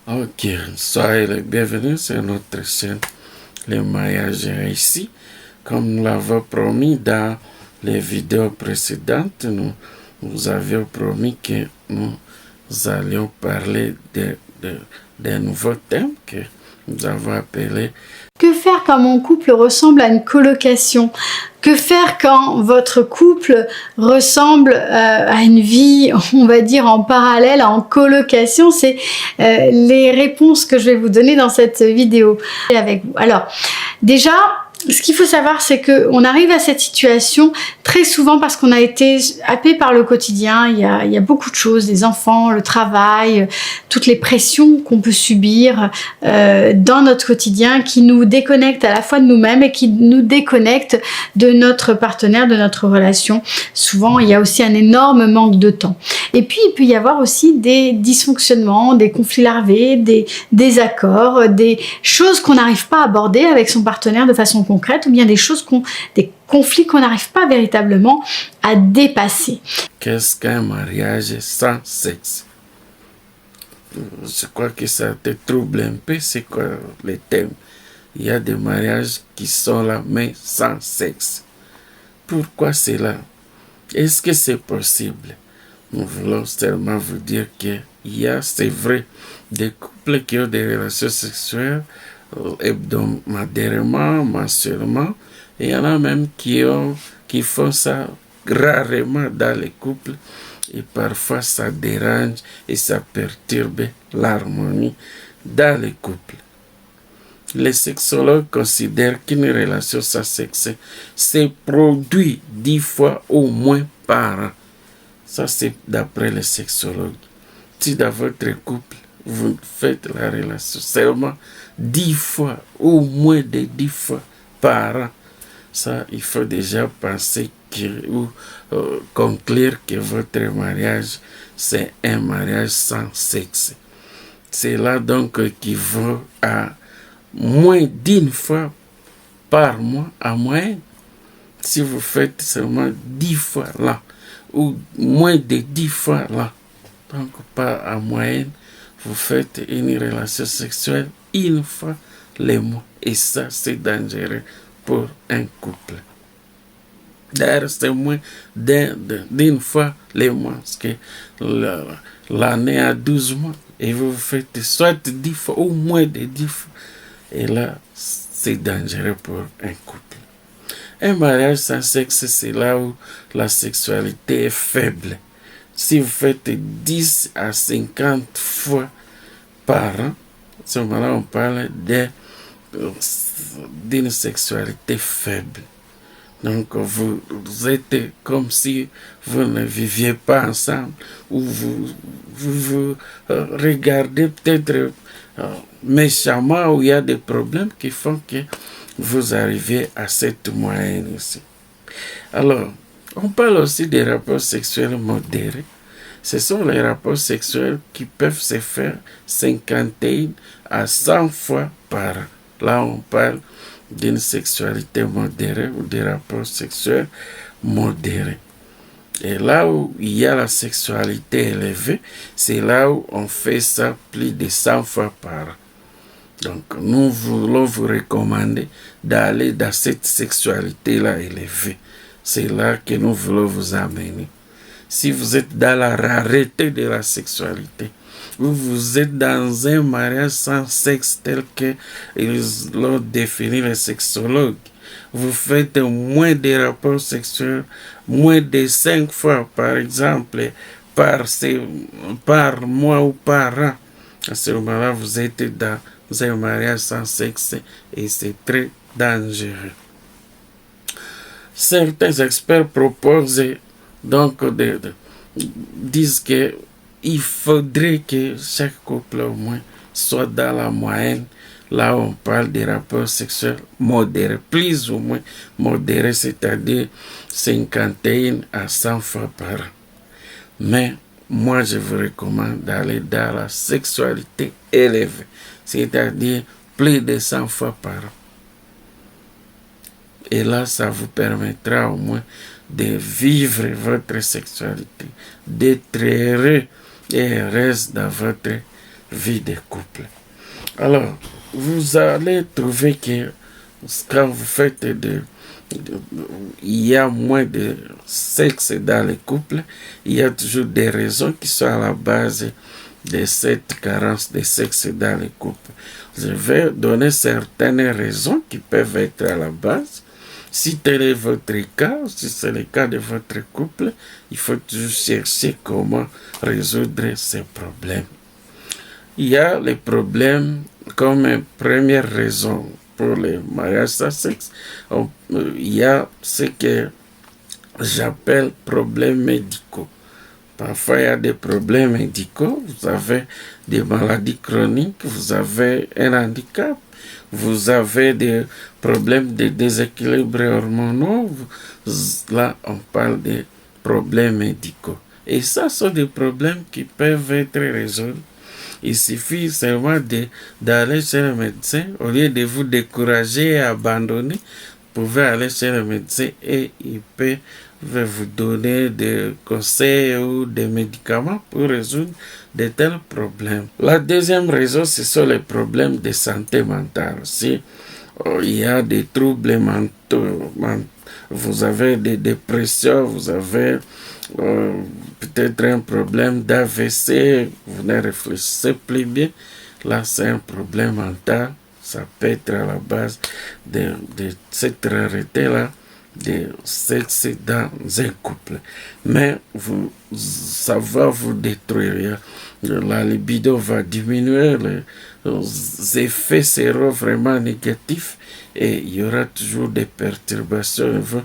Ok, soyez les bienvenus sur notre chaîne Le mariage réussi. Comme nous l'avons promis dans les vidéos précédentes, nous vous avions promis que nous allions parler des nouveaux thèmes que nous avons appelés. Que faire quand mon couple ressemble à une colocation? Que faire quand votre couple ressemble à une vie, on va dire, en parallèle, en colocation? C'est les réponses que je vais vous donner dans cette vidéo avec vous. Alors, déjà, ce qu'il faut savoir, c'est qu'on arrive à cette situation très souvent parce qu'on a été happé par le quotidien. Il y a beaucoup de choses, les enfants, le travail, toutes les pressions qu'on peut subir dans notre quotidien qui nous déconnectent à la fois de nous-mêmes et qui nous déconnectent de notre partenaire, de notre relation. Souvent, il y a aussi un énorme manque de temps. Et puis, il peut y avoir aussi des dysfonctionnements, des conflits larvés, des désaccords, des choses qu'on n'arrive pas à aborder avec son partenaire de façon concrète, ou bien des conflits qu'on n'arrive pas véritablement à dépasser. Qu'est-ce qu'un mariage sans sexe? Je crois que ça te trouble un peu, c'est quoi les thèmes? Il y a des mariages qui sont là, mais sans sexe. Pourquoi cela? Est-ce que c'est possible? Nous voulons seulement vous dire qu'il y a, c'est vrai, des couples qui ont des relations sexuelles hebdomadairement, mensuellement, et il y en a même qui font ça rarement dans les couples, et parfois ça dérange et ça perturbe l'harmonie dans les couples. Les sexologues considèrent qu'une relation sans sexe se produit 10 fois au moins par an. Ça, c'est d'après les sexologues. Si dans votre couple, vous faites la relation seulement 10 fois, au moins de 10 fois par an, ça, il faut déjà penser ou conclure que votre mariage, c'est un mariage sans sexe. C'est là donc qui vaut à moins d'une fois par mois en moyenne. Si vous faites seulement 10 fois là, ou moins de 10 fois là, donc pas en moyenne, vous faites une relation sexuelle une fois les mois. Et ça, c'est dangereux pour un couple. D'ailleurs, c'est moins d'une fois les mois, parce que l'année a 12 mois, et vous faites soit 10 fois, ou moins de 10 fois. Et là, c'est dangereux pour un couple. Un mariage sans sexe, c'est là où la sexualité est faible. Si vous faites 10 à 50 fois par an, à ce moment-là, on parle d'une sexualité faible. Donc, vous êtes comme si vous ne viviez pas ensemble, ou vous regardez peut-être méchamment, où il y a des problèmes qui font que vous arrivez à cette moyenne ici. Alors, on parle aussi des rapports sexuels modérés. Ce sont les rapports sexuels qui peuvent se faire 51 à 100 fois par an. Là, on parle d'une sexualité modérée ou des rapports sexuels modérés. Et là où il y a la sexualité élevée, c'est là où on fait ça plus de 100 fois par an. Donc, nous voulons vous recommander d'aller dans cette sexualité-là élevée. C'est là que nous voulons vous amener. Si vous êtes dans la rareté de la sexualité, ou vous êtes dans un mariage sans sexe tel que ils l'ont défini les sexologues, vous faites moins de rapports sexuels, moins de 5 fois par exemple, par mois ou par an. À ce moment-là, vous êtes dans un mariage sans sexe et c'est très dangereux. Certains experts proposent donc disent qu'il faudrait que chaque couple au moins soit dans la moyenne. Là, on parle des rapports sexuels modérés, plus ou moins modérés, c'est-à-dire 51 à 100 fois par an. Mais moi, je vous recommande d'aller dans la sexualité élevée, c'est-à-dire plus de 100 fois par an. Et là, ça vous permettra au moins de vivre votre sexualité, d'être heureux et heureuse dans votre vie de couple. Alors, vous allez trouver que quand vous faites il y a moins de sexe dans les couples, il y a toujours des raisons qui sont à la base de cette carence de sexe dans les couples. Je vais donner certaines raisons qui peuvent être à la base. Si tel est votre cas, si c'est le cas de votre couple, il faut toujours chercher comment résoudre ces problèmes. Il y a les problèmes comme première raison pour les mariages sans sexe. Il y a ce que j'appelle problèmes médicaux. Parfois, il y a des problèmes médicaux. Vous avez des maladies chroniques, vous avez un handicap, vous avez des problèmes de déséquilibre hormonaux. Là, on parle de problèmes médicaux. Et ça, sont des problèmes qui peuvent être résolus. Il suffit seulement d'aller chez le médecin. Au lieu de vous décourager et abandonner, vous pouvez aller chez le médecin et il peut vous donner des conseils ou des médicaments pour résoudre de tels problèmes. La deuxième raison, ce sont les problèmes de santé mentale. Si il y a des troubles mentaux, vous avez des dépressions, vous avez peut-être un problème d'AVC, vous ne réfléchissez plus bien, là c'est un problème mental, ça peut être à la base de cette rareté-là de sexe dans un couple. Mais ça va vous détruire. La libido va diminuer, les effets seront vraiment négatifs et il y aura toujours des perturbations au niveau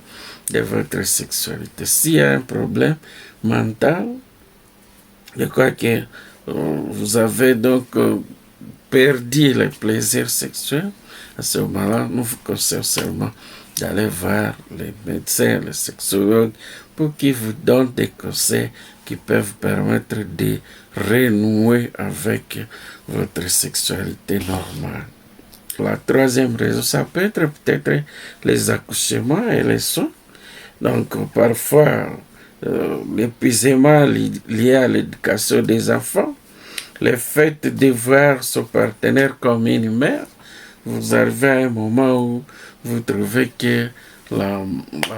de votre sexualité. S'il y a un problème mental, je crois que vous avez donc perdu le plaisir sexuel. À ce moment-là, nous vous conseillons seulement d'aller voir les médecins, les sexologues, pour qu'ils vous donnent des conseils qui peuvent permettre de renouer avec votre sexualité normale. La troisième raison, ça peut être peut-être les accouchements et les soins. Donc, parfois, l'épuisement lié à l'éducation des enfants, le fait de voir son partenaire comme une mère, vous arrivez à un moment où vous trouvez que la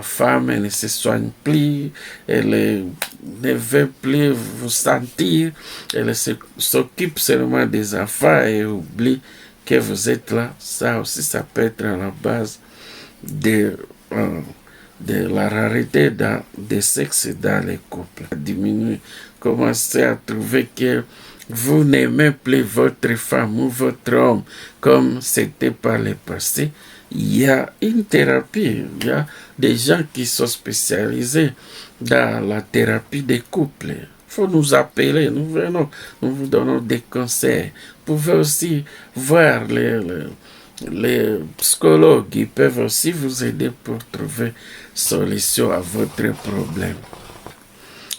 femme elle ne se soigne plus, elle ne veut plus vous sentir, elle s'occupe seulement des enfants et oublie que vous êtes là. Ça aussi, ça peut être à la base de la rareté des sexes dans les couples. Diminuer, commencez à trouver que vous n'aimez plus votre femme ou votre homme comme c'était par le passé. Il y a une thérapie, il y a des gens qui sont spécialisés dans la thérapie des couples. Il faut nous appeler, nous venons, nous vous donnons des conseils. Vous pouvez aussi voir les psychologues, ils peuvent aussi vous aider pour trouver solution à votre problème.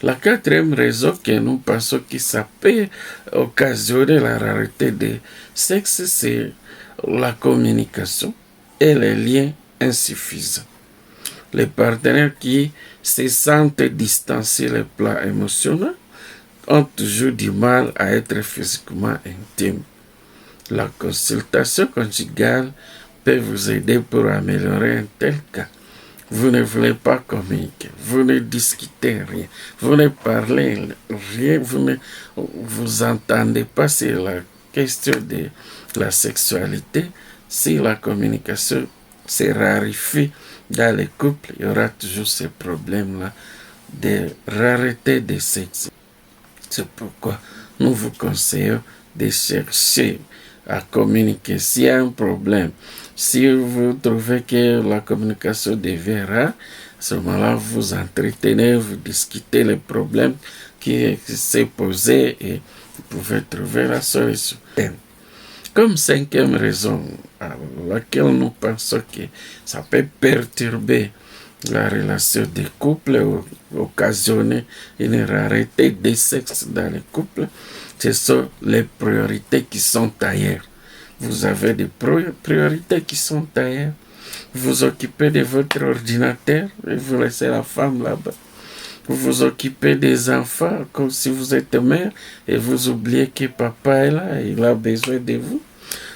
La quatrième raison que nous pensons que ça peut occasionner la rareté des sexes, c'est la communication et les liens insuffisants. Les partenaires qui se sentent distancés sur le plan émotionnel ont toujours du mal à être physiquement intimes. La consultation conjugale peut vous aider pour améliorer un tel cas. Vous ne voulez pas communiquer, vous ne discutez rien, vous ne parlez rien, vous ne vous entendez pas sur la question de la sexualité. Si la communication se raréfie dans les couples, il y aura toujours ce problème-là de rareté des sexes. C'est pourquoi nous vous conseillons de chercher à communiquer. S'il y a un problème, si vous trouvez que la communication devient rare, à ce moment-là, vous entretenez, vous discutez les problèmes qui s'est posé et vous pouvez trouver la solution. Comme cinquième raison à laquelle nous pensons que ça peut perturber la relation des couples ou occasionner une rareté des sexes dans les couples, ce sont les priorités qui sont ailleurs. Vous avez des priorités qui sont ailleurs. Vous occupez de votre ordinateur et vous laissez la femme là-bas. Vous vous occupez des enfants comme si vous êtes mère et vous oubliez que papa est là, il a besoin de vous.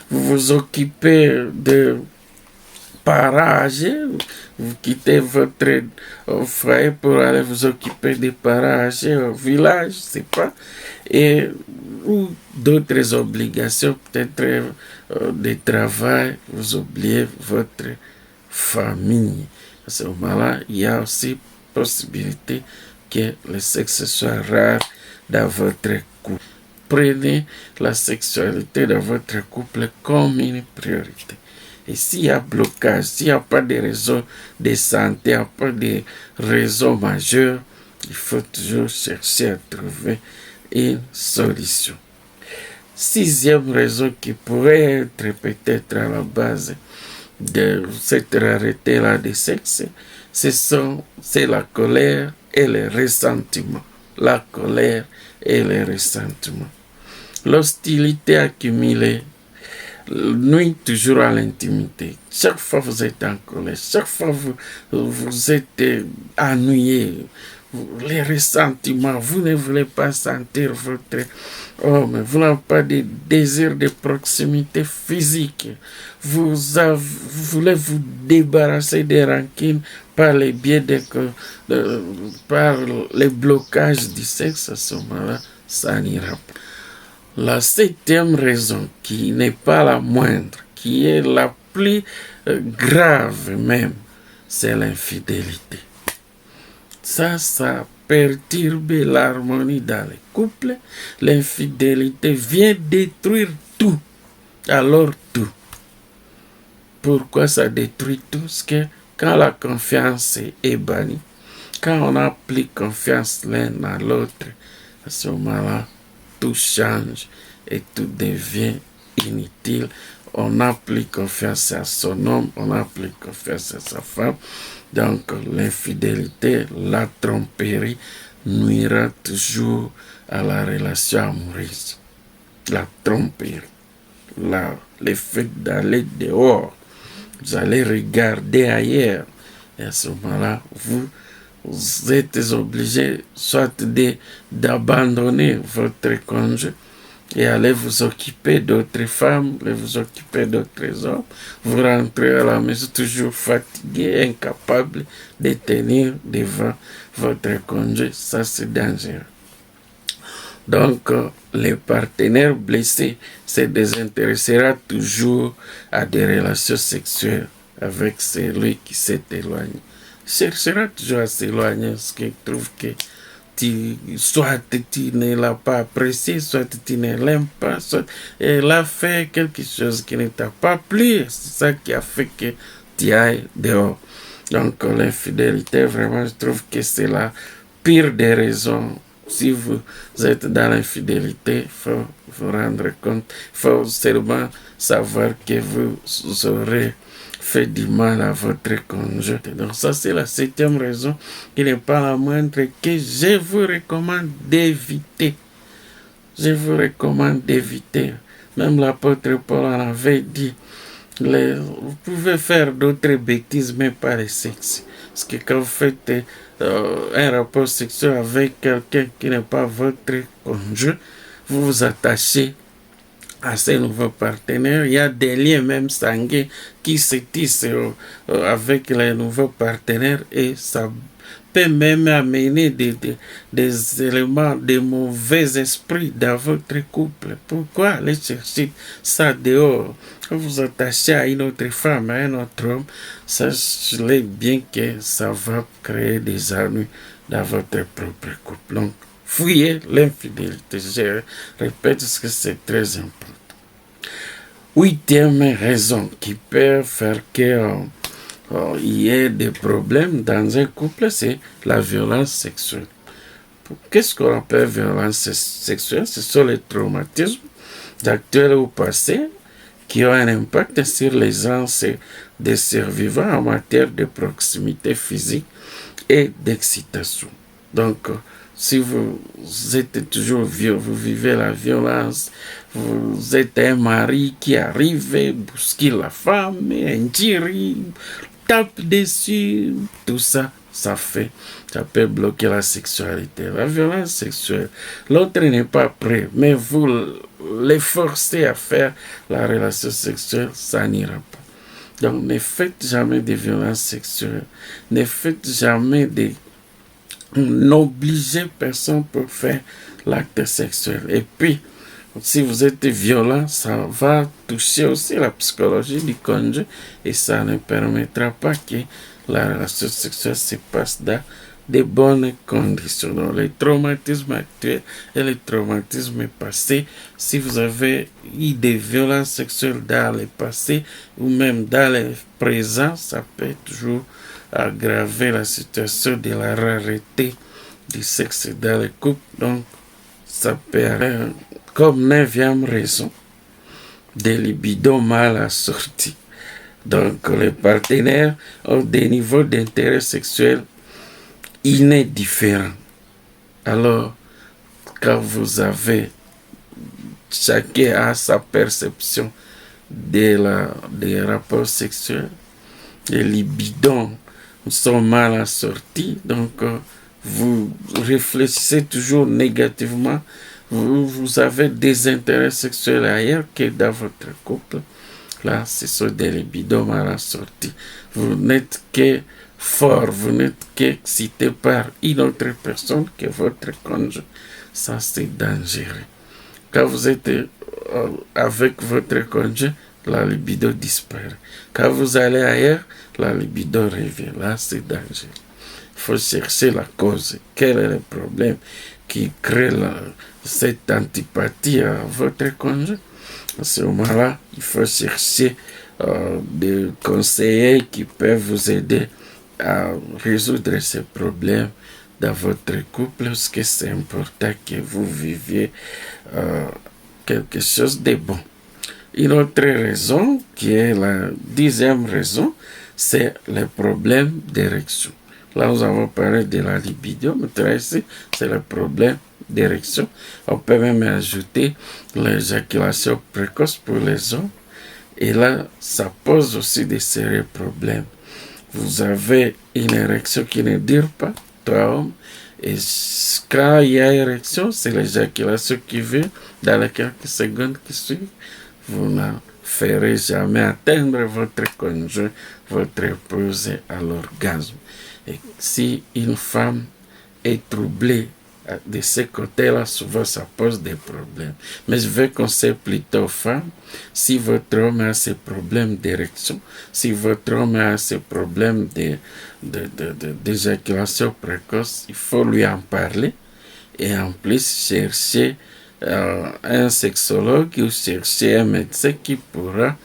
Vous vous occupez de parents âgés, vous quittez votre foyer pour aller vous occuper des parents âgés au village, je sais pas, et ou d'autres obligations, peut-être de travail, vous oubliez votre famille. À ce moment-là, il y a aussi possibilité que le sexe soit rare dans votre couple. Prenez la sexualité dans votre couple comme une priorité. Et s'il y a blocage, s'il n'y a pas de raison de santé, il n'y a pas de raison majeure, il faut toujours chercher à trouver une solution. Sixième raison qui pourrait être peut-être à la base de cette rareté-là de sexe, c'est la colère et le ressentiment. La colère et le ressentiment. L'hostilité accumulée nuit toujours à l'intimité. Chaque fois vous êtes en colère, chaque fois vous êtes ennuyé, les ressentiments, vous ne voulez pas sentir votre homme, vous n'avez pas de désir de proximité physique, vous voulez vous débarrasser des rancines par les biais par les blocages du sexe. À ce moment-là, ça n'ira pas. La septième raison, qui n'est pas la moindre, qui est la plus grave même, c'est l'infidélité. Ça perturbe l'harmonie dans les couples. L'infidélité vient détruire tout. Alors tout. Pourquoi ça détruit tout? Parce que quand la confiance est bannie, quand on n'a plus confiance l'un à l'autre, à ce moment-là, tout change et tout devient inutile. On n'a plus confiance à son homme, on n'a plus confiance à sa femme. Donc l'infidélité, la tromperie nuira toujours à la relation amoureuse. La tromperie, le fait d'aller dehors, vous allez regarder ailleurs. Et à ce moment-là, vous êtes obligé soit d'abandonner votre conjoint et aller vous occuper d'autres femmes, vous occuper d'autres hommes. Vous rentrez à la maison toujours fatigué, incapable de tenir devant votre conjoint. Ça, c'est dangereux. Donc, le partenaire blessé se désintéressera toujours à des relations sexuelles avec celui qui s'est éloigné. Cherchera toujours à s'éloigner parce qu'il trouve que soit tu ne l'as pas apprécié, soit tu ne l'aimes pas, soit elle a fait quelque chose qui ne t'a pas plu. C'est ça qui a fait que tu ailles dehors. Donc l'infidélité, vraiment, je trouve que c'est la pire des raisons. Si vous êtes dans l'infidélité, il faut vous rendre compte, il faut seulement savoir que vous aurez fait du mal à votre conjoint. Donc ça, c'est la septième raison qui n'est pas la moindre que je vous recommande d'éviter. Je vous recommande d'éviter. Même l'apôtre Paul en avait dit, vous pouvez faire d'autres bêtises, mais pas le sexe. Parce que quand vous faites un rapport sexuel avec quelqu'un qui n'est pas votre conjoint, vous vous attachez à ces nouveaux partenaires. Il y a des liens même sanguins qui se tissent avec les nouveaux partenaires et ça peut même amener des éléments de mauvais esprits dans votre couple. Pourquoi aller chercher ça dehors? Quand vous attachez à une autre femme, à un autre homme, sachez bien que ça va créer des ennuis dans votre propre couple. Donc, fuyez l'infidélité. Je répète ce que c'est très important. Huitième raison qui peut faire qu'il y ait des problèmes dans un couple, c'est la violence sexuelle. Qu'est-ce qu'on appelle violence sexuelle? Ce sont les traumatismes actuels ou passés qui ont un impact sur les ans des survivants en matière de proximité physique et d'excitation. Donc, si vous êtes toujours vieux, vous vivez la violence, vous êtes un mari qui arrive, bouscule la femme, injurie, tape dessus, tout ça, ça peut bloquer la sexualité. La violence sexuelle, l'autre n'est pas prêt, mais vous les forcez à faire la relation sexuelle, ça n'ira pas. Donc, ne faites jamais de violence sexuelle. Ne faites jamais n'obligez personne pour faire l'acte sexuel. Et puis, si vous êtes violent, ça va toucher aussi la psychologie du conjoint et ça ne permettra pas que la relation sexuelle se passe dans de bonnes conditions. Donc, les traumatismes actuels et les traumatismes passés, si vous avez eu des violences sexuelles dans le passé ou même dans le présent, ça peut toujours aggraver la situation de la rareté du sexe dans le couple. Donc, ça peut aller comme 9e raison des libido mal assortis. Donc, les partenaires ont des niveaux d'intérêt sexuel différents. Alors, quand vous avez, chacun a sa perception des rapports sexuels, les libidos sont mal assortis, donc vous réfléchissez toujours négativement, vous avez des intérêts sexuels ailleurs que dans votre couple. Là, ce sont des libidos mal assortis. Vous n'êtes que fort, vous n'êtes qu'excité par une autre personne que votre conjoint. Ça, c'est dangereux. Quand vous êtes avec votre conjoint, la libido disparaît. Quand vous allez ailleurs, la libido revient. Là, c'est dangereux. Il faut chercher la cause. Quel est le problème qui crée cette antipathie à votre conjoint? À ce moment-là, il faut chercher des conseillers qui peuvent vous aider à résoudre ces problèmes dans votre couple, parce que c'est important que vous viviez quelque chose de bon. Une autre raison, qui est la 10e raison, c'est le problème d'érection. Là, nous avons parlé de la libido, mais ici, c'est le problème d'érection. On peut même ajouter l'éjaculation précoce pour les hommes. Et là, ça pose aussi des sérieux problèmes. Vous avez une érection qui ne dure pas, toi homme, et quand il y a érection, c'est l'éjaculation qui vient dans les quelques secondes qui suivent. Vous ne ferez jamais atteindre votre conjoint, votre épouse à l'orgasme. Et si une femme est troublée de ce côté-là, souvent ça pose des problèmes. Mais je veux conseiller plutôt aux femmes, si votre homme a ces problèmes d'érection, si votre homme a ces problèmes d'éjaculation précoce, il faut lui en parler et en plus chercher un sexologue ou chercher un médecin qui pourra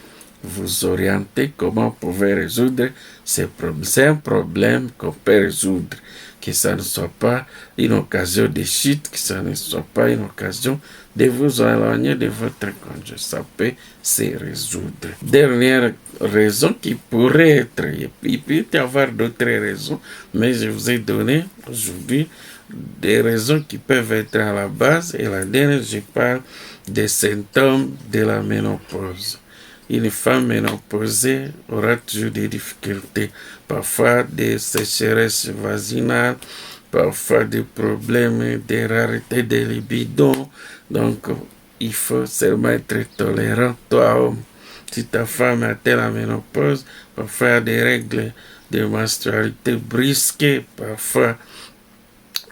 vous orienter comment vous pouvez résoudre ces problèmes. C'est un problème qu'on peut résoudre, que ça ne soit pas une occasion de chute, que ça ne soit pas une occasion de vous éloigner de votre conjoint. Ça peut se résoudre. Dernière raison qui pourrait être, il peut y avoir d'autres raisons, mais je vous ai donné aujourd'hui des raisons qui peuvent être à la base, et la dernière, je parle des symptômes de la ménopause. Une femme ménopausée aura toujours des difficultés, parfois des sécheresses vaginales, parfois des problèmes de rareté de libido. Donc, il faut seulement être tolérant, toi homme. Si ta femme a-t-elle la ménopause, parfois des règles de menstrualité brusques, parfois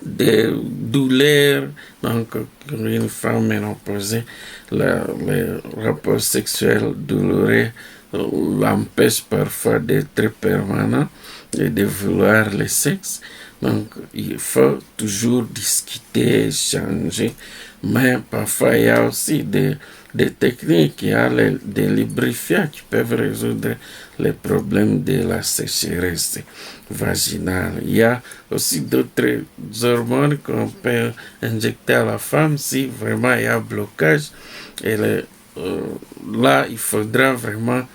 des douleurs. Donc, une femme ménopausée, le rapport sexuel douloureux l'empêche parfois d'être permanent et de vouloir le sexe. Donc, il faut toujours discuter, échanger. Mais parfois, il y a aussi des techniques, il y a des lubrifiants qui peuvent résoudre les problèmes de la sécheresse vaginale. Il y a aussi d'autres hormones qu'on peut injecter à la femme si vraiment il y a blocage. Et là, il faudra vraiment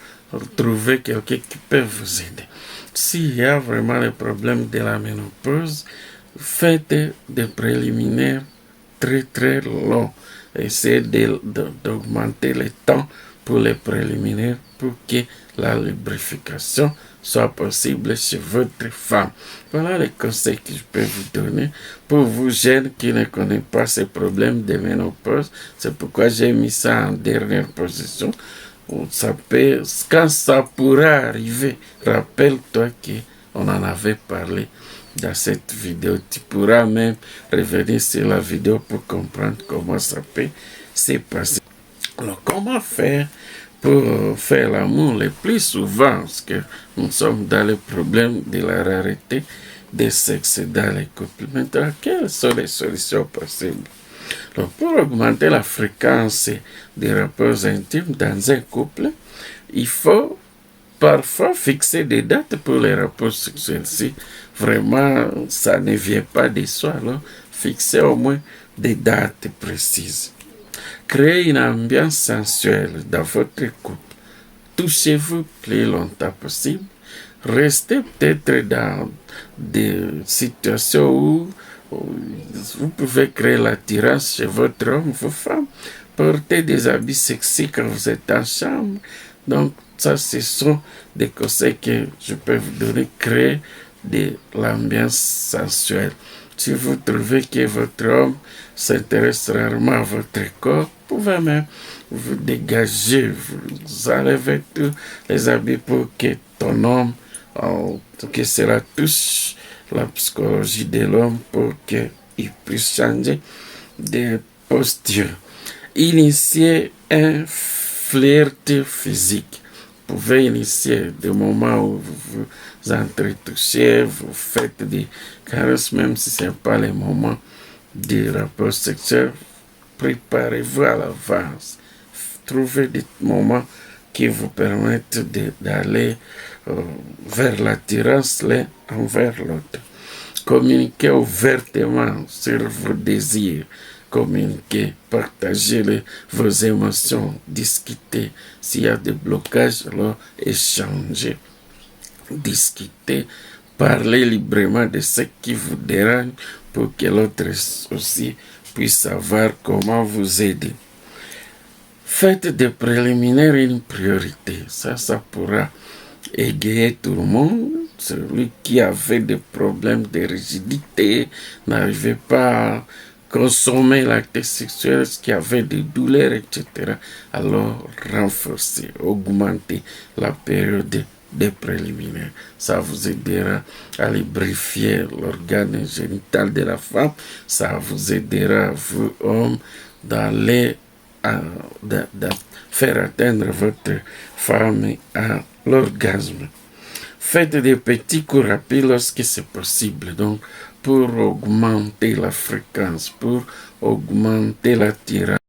trouver quelqu'un qui peut vous aider. S'il y a vraiment le problème de la ménopause, faites des préliminaires très très longs. Essayez d'augmenter le temps pour les préliminaires pour que la lubrification soit possible chez votre femme. Voilà les conseils que je peux vous donner pour vous jeunes qui ne connaissent pas ces problèmes de ménopause. C'est pourquoi j'ai mis ça en dernière position. Quand ça pourra arriver, rappelle-toi qu'on en avait parlé dans cette vidéo. Tu pourras même revenir sur la vidéo pour comprendre comment ça peut se passer. Alors, comment faire pour faire l'amour le plus souvent? Parce que nous sommes dans le problème de la rareté des sexes dans les couples. Maintenant, quelles sont les solutions possibles? Alors, pour augmenter la fréquence des rapports intimes dans un couple, il faut parfois fixer des dates pour les rapports sexuels. Si vraiment ça ne vient pas de soi, alors fixez au moins des dates précises. Créez une ambiance sensuelle dans votre couple. Touchez-vous le plus longtemps possible. Restez peut-être dans des situations où vous pouvez créer l'attirance chez votre homme, vos femmes. Portez des habits sexy quand vous êtes en chambre. Donc, ça, ce sont des conseils que je peux vous donner. Créer de l'ambiance sensuelle. Si vous trouvez que votre homme s'intéresse rarement à votre corps, vous pouvez même vous dégager, vous enlevez tous les habits pour que ton homme, que cela touche la psychologie de l'homme pour qu'il puisse changer de posture. Initier un flirt physique. Vous pouvez initier des moments où vous vous entretouchez, vous faites des caresses, même si ce n'est pas les moments des rapports sexuels. Préparez-vous à l'avance. Trouvez des moments qui vous permettent d'aller vers l'attirance l'un envers l'autre. Communiquez ouvertement sur vos désirs. Communiquer, partager vos émotions, discuter. S'il y a des blocages, alors échanger, discuter, parler librement de ce qui vous dérange pour que l'autre aussi puisse savoir comment vous aider. Faites des préliminaires une priorité. Ça pourra égayer tout le monde. Celui qui avait des problèmes de rigidité, n'arrivait pas à consommer l'acte sexuel, qui avait des douleurs, etc. Alors, renforcer, augmenter la période des préliminaires. Ça vous aidera à lubrifier l'organe génital de la femme. Ça vous aidera, vous, hommes, d'aller faire atteindre votre femme à l'orgasme. Faites des petits coups rapides lorsque c'est possible. Donc, pour augmenter la fréquence, pour augmenter l'attirance.